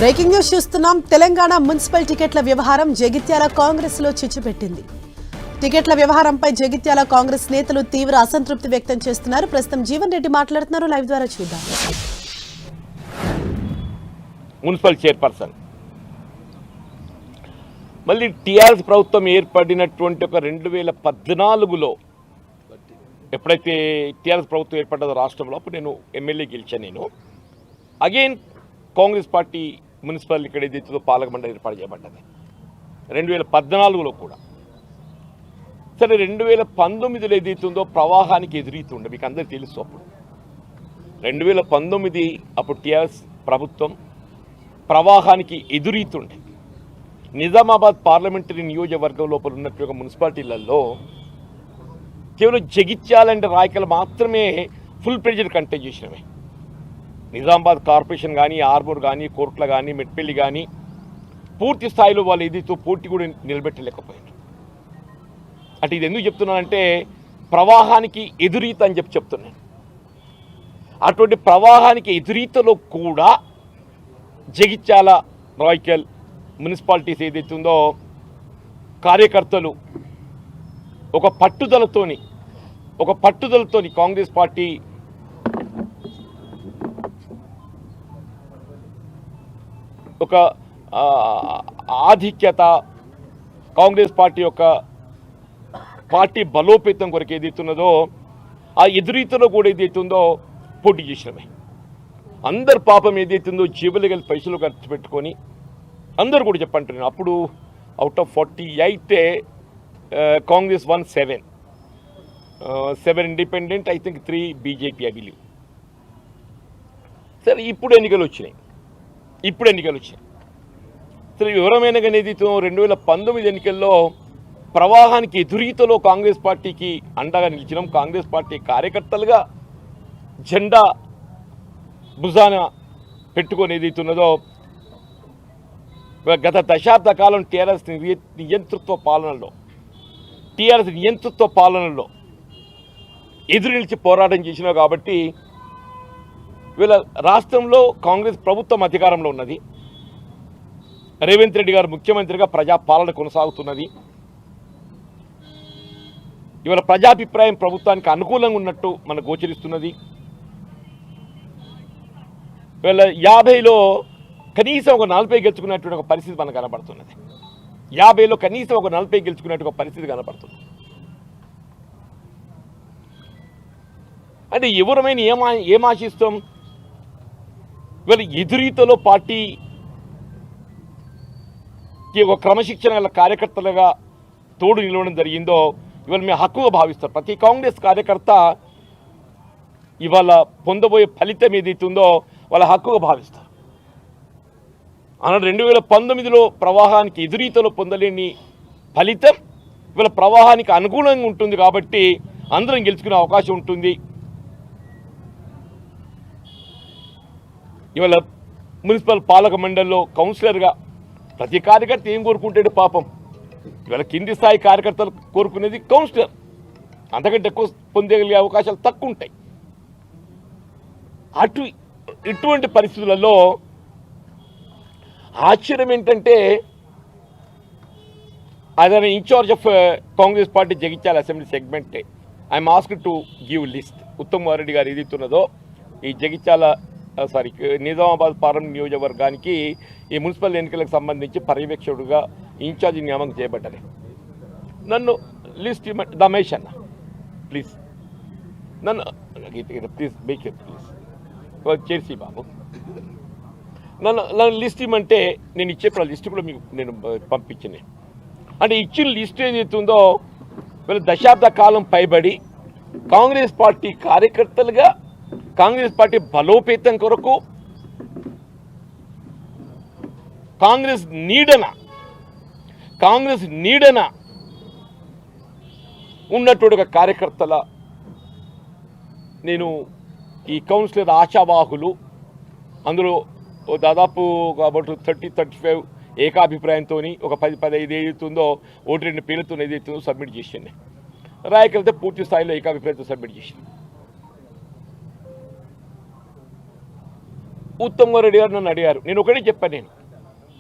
Breaking news చూస్తున్నాం. Telangana municipal టికెట్ల వ్యవహారం జగిత్యాల కాంగ్రెస్ లో చిచ్చుపెట్టింది. టికెట్ల వ్యవహారంపై జగిత్యాల కాంగ్రెస్ నేతలు తీవ్ర అసంతృప్తి వ్యక్తం చేస్తున్నారు. ప్రస్తుతం జీవన్ రెడ్డి మాట్లాడుతున్నారు. లైవ్ ద్వారా చూద్దాం. మున్సిపల్ చైర్పర్సన్ మళ్ళీ టీఆర్ఎస్ ప్రభుత్వం ఏర్పడినటువంటి ఒక 2014లో ఎప్పుడైతే టీఆర్ఎస్ ప్రభుత్వం ఏర్పడ్డదో రాష్ట్రంలో అప్పుడు నేను ఎమ్మెల్యే గెలిచాను. నేను అగైన్ కాంగ్రెస్ పార్టీ మున్సిపల్ ఇక్కడ ఏదైతుందో పాలక మండలి ఏర్పాటు చేయబడ్డది 2014లో కూడా. సరే 2019లో ఏదైతుందో ప్రవాహానికి ఎదురీతుండే మీకు అందరికీ తెలుసు. అప్పుడు 2019 అప్పుడు టీఆర్ఎస్ ప్రభుత్వం ప్రవాహానికి ఎదురీతుండే. నిజామాబాద్ పార్లమెంటరీ నియోజకవర్గం లోపల ఉన్నటువంటి మున్సిపాలిటీలలో కేవలం జగిత్యాల అండ్ రాయకల్ మాత్రమే ఫుల్ ప్రెజర్ కంటెస్ట్ చేసినవి. నిజామాబాద్ కార్పొరేషన్ కానీ, ఆర్మూర్ కానీ, కోర్ట్ల కానీ, మెట్పల్లి కానీ పూర్తి స్థాయిలో వాళ్ళు ఏదైతే పోటీ కూడా నిలబెట్టలేకపోయారు. అంటే ఇది ఎందుకు చెప్తున్నానంటే ప్రవాహానికి ఎదురీత అని చెప్తున్నాను. అటువంటి ప్రవాహానికి ఎదురీతలో కూడా జగిత్యాల రాయకల్ మున్సిపాలిటీస్ ఏదైతే ఉందో కార్యకర్తలు ఒక పట్టుదలతోని కాంగ్రెస్ పార్టీ ఒక ఆధిక్యత, కాంగ్రెస్ పార్టీ యొక్క పార్టీ బలోపేతం కొరకు ఏదైతున్నదో ఆ ఎదురీతలో కూడా ఏదైతుందో పోటీ చేసినవి. అందరు పాపం ఏదైతుందో జేబులు కలిసి పైసలు ఖర్చు పెట్టుకొని అందరూ కూడా చెప్పంటున్నాను. అప్పుడు out of 48 Congress one 7 independent, I think 3 BJP I believe. సరే ఇప్పుడు ఎన్నికలు వచ్చినాయి. సరే వివరమైన కానీ 2019 ఎన్నికల్లో ప్రవాహానికి ఎదురీతలో కాంగ్రెస్ పార్టీకి అండగా నిలిచినాం. కాంగ్రెస్ పార్టీ కార్యకర్తలుగా జెండా భుజాన పెట్టుకొని ఏదైతున్నదో గత దశాబ్ద కాలం టీఆర్ఎస్ నియంతృత్వ పాలనలో ఎదురు నిలిచి పోరాటం చేసినావు. కాబట్టి వీళ్ళ రాష్ట్రంలో కాంగ్రెస్ ప్రభుత్వం అధికారంలో ఉన్నది. రేవంత్ రెడ్డి గారు ముఖ్యమంత్రిగా ప్రజాపాలన కొనసాగుతున్నది. ఇవాళ ప్రజాభిప్రాయం ప్రభుత్వానికి అనుకూలంగా ఉన్నట్టు మనకు గోచరిస్తున్నది. వీళ్ళ 50లో కనీసం ఒక 40 గెలుచుకున్నటువంటి ఒక పరిస్థితి మనకు కనబడుతున్నది. 50లో కనీసం ఒక 40 గెలుచుకున్నట్టు ఒక పరిస్థితి కనబడుతుంది. అంటే ఎవరమైనా ఏం ఆశిస్తాం? వీళ్ళ ఎదురీతలో పార్టీకి ఒక క్రమశిక్షణ గల కార్యకర్తలుగా తోడు నిలవడం జరిగిందో ఇవాళ మేము హక్కుగా భావిస్తారు. ప్రతి కాంగ్రెస్ కార్యకర్త ఇవాళ పొందబోయే ఫలితం ఏదైతుందో వాళ్ళ హక్కుగా భావిస్తారు. అన్నాడు 2019లో ప్రవాహానికి ఎదురీతలో పొందలేని ఫలితం ఇవాళ ప్రవాహానికి అనుకూలంగా ఉంటుంది. కాబట్టి అందరం గెలుచుకునే అవకాశం ఉంటుంది. ఇవాళ మున్సిపల్ పాలక మండలిలో కౌన్సిలర్గా ప్రతి కార్యకర్త ఏం కోరుకుంటాడు పాపం? ఇవాళ కింది స్థాయి కార్యకర్తలు కోరుకునేది కౌన్సిలర్. అంతకంటే ఎక్కువ పొందగలిగే అవకాశాలు తక్కువ ఉంటాయి. ఇటువంటి పరిస్థితులలో ఆశ్చర్యం ఏంటంటే అదన in charge of Congress party Jagtial assembly segment I'm asked to give list. Uttam Kumar Reddy garu ఏదైతున్నదో ఈ జగిత్యాల నిజామాబాద్ పార్లమెంట్ నియోజకవర్గానికి ఈ మున్సిపల్ ఎన్నికలకు సంబంధించి పర్యవేక్షకుడుగా ఇన్ఛార్జి నియామకం చేయబడ్డారు. నన్ను లిస్ట్ రమేష్ అన్న ప్లీజ్ నన్ను ప్లీజ్ మేక్ ప్లీజ్ చేసి బాబు నన్ను లిస్ట్ ఇవ్వమంటే నేను ఇచ్చేప్పుడు లిస్ట్ కూడా మీకు నేను పంపించింది. అంటే ఇచ్చిన లిస్ట్ ఏదైతుందో వీళ్ళ దశాబ్ద కాలం పైబడి కాంగ్రెస్ పార్టీ కార్యకర్తలుగా కాంగ్రెస్ పార్టీ బలోపేతం కొరకు కాంగ్రెస్ నీడన ఉన్నటువంటి ఒక కార్యకర్తల నేను ఈ కౌన్సిలర్ ఆశావాహులు అందులో దాదాపు అబౌట్ 30-35 ఏకాభిప్రాయంతో ఒక 10-15 ఏదైతుందో 1-2 పేర్లతో ఏదైతుందో సబ్మిట్ చేసింది. రాయకలితే పూర్తి స్థాయిలో ఏకాభిప్రాయంతో సబ్మిట్ చేసింది. ఉత్తమ్ కుమార్ రెడ్డి గారు నన్ను అడిగారు. నేను ఒకటే చెప్పాను, నేను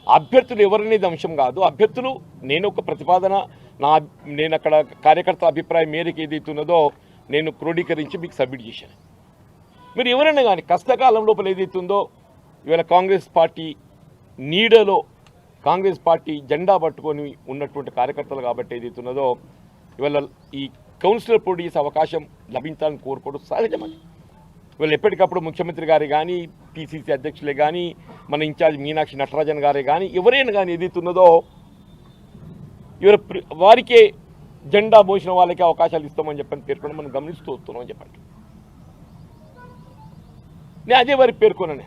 అభ్యర్థులు ఎవరనేది అంశం కాదు. అభ్యర్థులు నేను ఒక ప్రతిపాదన నేను అక్కడ కార్యకర్త అభిప్రాయం మేరకు ఏదైతున్నదో నేను క్రోడీకరించి మీకు సబ్మిట్ చేశాను. మీరు ఎవరైనా కానీ కష్టకాలం లోపల ఏదైతుందో ఇవాళ కాంగ్రెస్ పార్టీ నీడలో కాంగ్రెస్ పార్టీ జెండా పట్టుకొని ఉన్నటువంటి కార్యకర్తలు కాబట్టి ఏదైతున్నదో ఇవాళ ఈ కౌన్సిలర్ పోటీ చేసే అవకాశం లభించాలని కోరుకోవడం సహజమని. వీళ్ళు ఎప్పటికప్పుడు ముఖ్యమంత్రి గారు కానీ పిసిసి అధ్యక్షులే కానీ మన ఇన్ఛార్జ్ మీనాక్షి నటరాజన్ గారే కానీ ఎవరైనా కానీ ఏదైతున్నదో ఇవాళ వారికే జెండా మోసిన వాళ్ళకి అవకాశాలు ఇస్తామని చెప్పని పేర్కొన్న మనం గమనిస్తూ వస్తున్నామని చెప్పండి. నేను అదే వారికి పేర్కొన్నాను,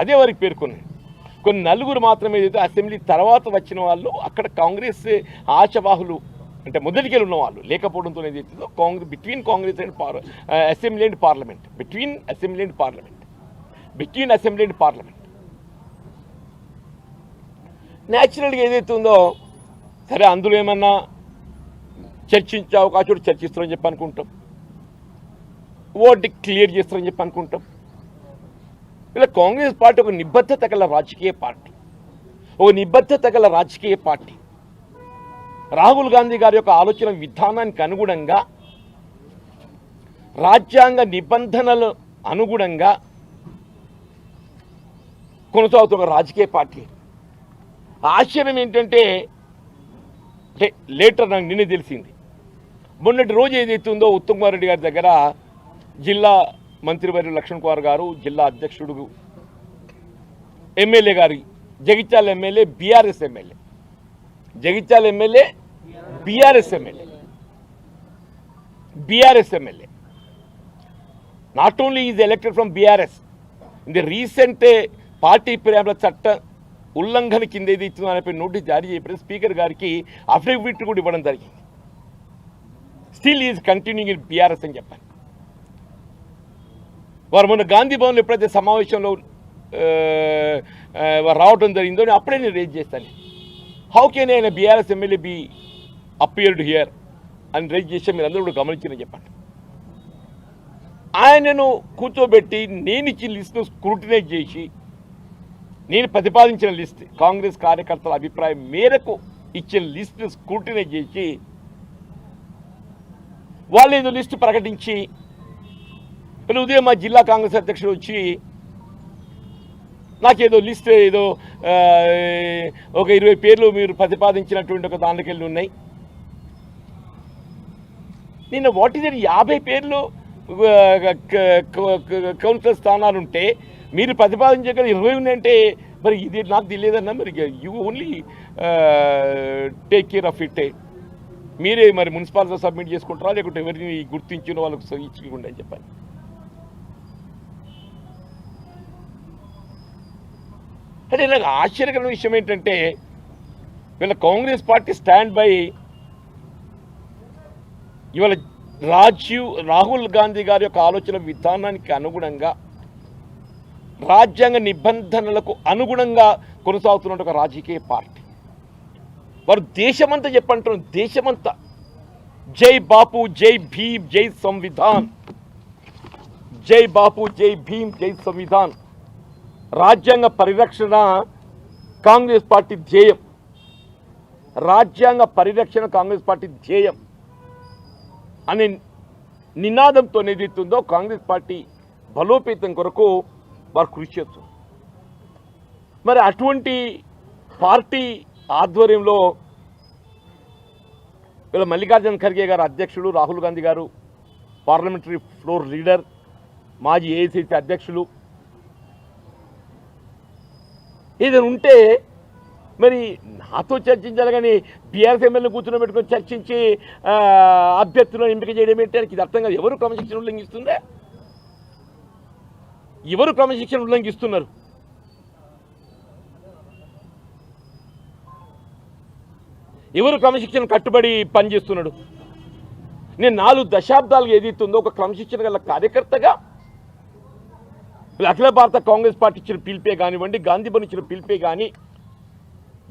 అదే వారికి పేర్కొన్నాను. కొన్ని నలుగురు మాత్రమే ఏదైతే అసెంబ్లీ తర్వాత వచ్చిన వాళ్ళు అక్కడ కాంగ్రెస్ ఆశావాహులు అంటే మొదటికెళ్ళి ఉన్న వాళ్ళు లేకపోవడంతో ఏదైతుందో between Congress and assembly and parliament between assembly and parliament న్యాచురల్గా ఏదైతే ఉందో సరే అందులో ఏమన్నా చర్చించే అవకాశం చర్చిస్తారని చెప్పి అనుకుంటాం, ఓటు క్లియర్ చేస్తారని చెప్పి అనుకుంటాం. ఇలా కాంగ్రెస్ పార్టీ ఒక నిబద్ధత గల రాజకీయ పార్టీ, రాహుల్ గాంధీ గారి యొక్క ఆలోచన విధానానికి అనుగుణంగా రాజ్యాంగ నిబంధనలు అనుగుణంగా కొనసాగుతున్న రాజకీయ పార్టీ. ఆశ్చర్యం ఏంటంటే లేటర్ నాకు నిన్నే తెలిసింది, మొన్నటి రోజు ఏదైతే ఉందో ఉత్తమ్ కుమార్ రెడ్డి గారి దగ్గర జిల్లా మంత్రివర్యులు లక్ష్మణ్ కుమార్ గారు, జిల్లా అధ్యక్షుడు ఎమ్మెల్యే గారి Jagtial MLA BRS MLA not only is elected from BRS in the recent party ఫిర్యాదుల చట్ట ఉల్లంఘన కింద ఏది ఇస్తుందో అనే నోటీస్ జారీ చేయబడి స్పీకర్ గారికి అఫిడవిట్ కూడా ఇవ్వడం జరిగింది. Still is continuing in BRS అని చెప్పాను. వారు మొన్న గాంధీ భవన్లో ఎప్పుడైతే సమావేశంలో రావడం జరిగిందో అప్పుడే నేను రేజ్ చేస్తాను, హౌ కెన్ ఆయన BRS MLA be appeared here అని రేజ్ చేస్తే మీరు అందరూ కూడా గమనించిన చెప్పండి. ఆయనను కూర్చోబెట్టి నేను ఇచ్చిన లిస్టును స్క్రూటినైజ్ చేసి నేను ప్రతిపాదించిన లిస్ట్ కాంగ్రెస్ కార్యకర్తల అభిప్రాయం మేరకు ఇచ్చిన లిస్టును స్క్రూటినైజ్ చేసి వాళ్ళు ఏదో లిస్టు ప్రకటించి ఉదయం మా జిల్లా కాంగ్రెస్ అధ్యక్షుడు వచ్చి నాకేదో లిస్ట్ ఏదో ఒక 20 పేర్లు మీరు ప్రతిపాదించినటువంటి ఒక దాంట్లోకెళ్ళి ఉన్నాయి. నిన్న వాట్ ఈజ్ 50 పేర్లు కౌన్సిలర్ స్థానాలు ఉంటే మీరు ప్రతిపాదించగల 20 ఉన్నాయంటే మరి ఇది నాకు తెలియదన్నా. మరి you only take care of it. మీరే మరి మున్సిపాలిటీ సబ్మిట్ చేసుకుంటారా లేకుంటే ఎవరిని గుర్తించిన వాళ్ళకు ఇచ్చుకుంటే అని చెప్పాను. అంటే నాకు ఆశ్చర్యకరమైన విషయం ఏంటంటే వీళ్ళ కాంగ్రెస్ పార్టీ స్టాండ్ బై ఇవాళ రాహుల్ గాంధీ గారి యొక్క ఆలోచన విధానానికి అనుగుణంగా రాజ్యాంగ నిబంధనలకు అనుగుణంగా కొనసాగుతున్న ఒక రాజకీయ పార్టీ. వారు దేశమంతా చెప్పంటారు, దేశమంతా జై బాపు, జై భీమ్, జై సంవిధాన్, జై బాపు, జై భీమ్, జై సంవిధాన్. రాజ్యాంగ పరిరక్షణ కాంగ్రెస్ పార్టీ ధ్యేయం, రాజ్యాంగ పరిరక్షణ కాంగ్రెస్ పార్టీ ధ్యేయం అనే నినాదంతో ఏదైతుందో కాంగ్రెస్ పార్టీ బలోపేతం కొరకు వారు కృషి చేస్తారు. మరి అటువంటి పార్టీ ఆధ్వర్యంలో వీళ్ళ మల్లికార్జున ఖర్గే గారు అధ్యక్షుడు, రాహుల్ గాంధీ గారు పార్లమెంటరీ ఫ్లోర్ లీడర్, మాజీ ఏఐసిసి అధ్యక్షులు ఏదైనా ఉంటే మరి నాతో చర్చించాలి కానీ బీఆర్ఎస్ ఎమ్మెల్యే కూర్చుని పెట్టుకొని చర్చించి అభ్యర్థులను ఎంపిక చేయడం ఏంటి ఇది అర్థం కాదు. ఎవరు క్రమశిక్షణ ఉల్లంఘిస్తుందా? ఎవరు క్రమశిక్షణ ఉల్లంఘిస్తున్నారు? ఎవరు క్రమశిక్షణ కట్టుబడి పనిచేస్తున్నాడు? నేను 4 దశాబ్దాలుగా ఏదైతుందో ఒక క్రమశిక్షణ గల కార్యకర్తగా అఖిల భారత కాంగ్రెస్ పార్టీ ఇచ్చిన పిలిపే కానివ్వండి, గాంధీ భవన్ ఇచ్చిన పిలిపే కానీ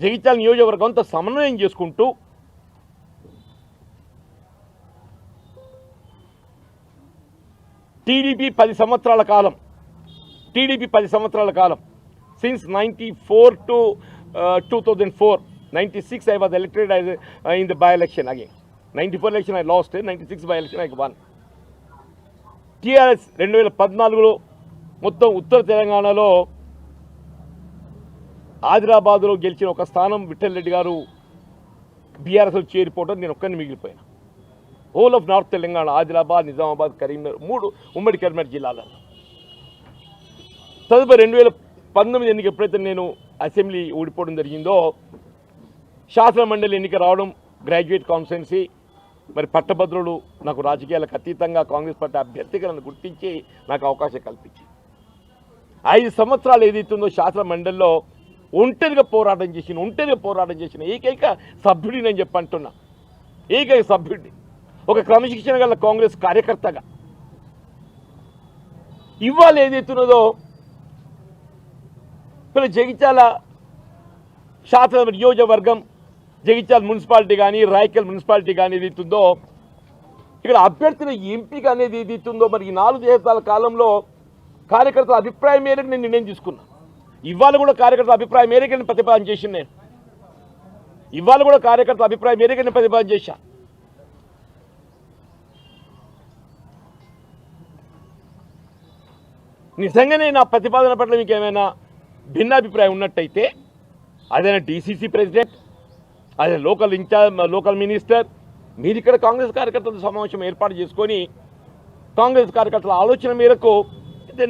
జగిత్యాల నియోజకవర్గంతో సమన్వయం చేసుకుంటూ టీడీపీ 10 సంవత్సరాల కాలం, since 94 to 2004, 96 I was elected as in the by-election again. 94 election I lost, 96 by-election I won. TRS 2014లో మొత్తం ఉత్తర తెలంగాణలో ఆదిలాబాద్లో గెలిచిన ఒక స్థానం విఠల్ రెడ్డి గారు బీఆర్ఎస్లో చేరిపోవడం, నేను ఒక్కరిని మిగిలిపోయాను. Whole of north Telangana, Adilabad, Nizamabad, Karimnagar, 3 ఉమ్మడి కరీంనగర్ జిల్లాలలో. తదుపరి 2019 ఎన్నిక ఎప్పుడైతే నేను అసెంబ్లీ ఓడిపోవడం జరిగిందో, శాసన మండలి ఎన్నిక రావడం, గ్రాడ్యుయేట్ కాన్స్టిట్యున్సీ, మరి పట్టభద్రులు నాకు రాజకీయాలకు అతీతంగా కాంగ్రెస్ పార్టీ అభ్యర్థిగా నన్ను గుర్తించి నాకు అవకాశం కల్పించి 5 సంవత్సరాలు ఏదైతుందో శాసన మండలిలో ఒంటరిగా పోరాటం చేసిన ఏకైక సభ్యుడి నేను చెప్పంటున్నా, ఏకైక సభ్యుడిని, ఒక క్రమశిక్షణ గల కాంగ్రెస్ కార్యకర్తగా. ఇవాళ ఏదైతున్నదో ఇప్పుడు జగిత్యాల శాసన నియోజకవర్గం, జగిత్యాల మున్సిపాలిటీ కానీ, రాయకల్ మున్సిపాలిటీ కానీ ఏదైతుందో, ఇక్కడ అభ్యర్థుల ఎంపిక అనేది ఏదైతుందో, మరి ఈ 4 సంవత్సరాల కాలంలో కార్యకర్తల అభిప్రాయం మేరకు నేను నిర్ణయం తీసుకున్నా. ఇవాళ కూడా కార్యకర్తల అభిప్రాయం మేరకు నేను ప్రతిపాదన చేసిన, చేశా. నిజంగానే నా ప్రతిపాదన పట్ల మీకు ఏమైనా భిన్నాభిప్రాయం ఉన్నట్టయితే, అదైనా డీసీసీ ప్రెసిడెంట్, అదే లోకల్ ఇన్ఛార్జ్, లోకల్ మినిస్టర్, మీరు ఇక్కడ కాంగ్రెస్ కార్యకర్తల సమావేశం ఏర్పాటు చేసుకొని కాంగ్రెస్ కార్యకర్తల ఆలోచన మేరకు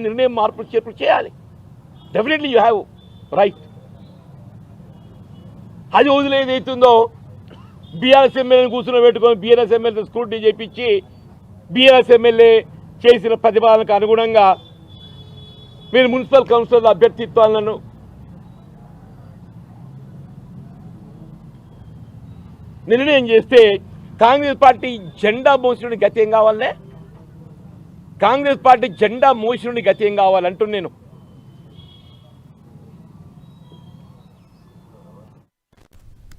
నిర్ణయం మార్పులు చేర్పులు చేయాలి. Definitely you have right. అది వదిలేది అవుతుందో, బీఆర్ఎస్ ఎమ్మెల్యేని కూర్చుని పెట్టుకొని బీఆర్ఎస్ ఎమ్మెల్యే స్క్రూటినీ చేయించి బీఆర్ఎస్ ఎమ్మెల్యే చేసిన ప్రతిపాదనకు అనుగుణంగా మీరు మున్సిపల్ కౌన్సిలర్ అభ్యర్థిత్వాలను నిర్ణయం చేస్తే కాంగ్రెస్ పార్టీ జెండా మోసినుడి గతి ఏం కావాలనే? కాంగ్రెస్ పార్టీ జెండా మోసినుడి గతి ఏం కావాలంటున్నాను నేను.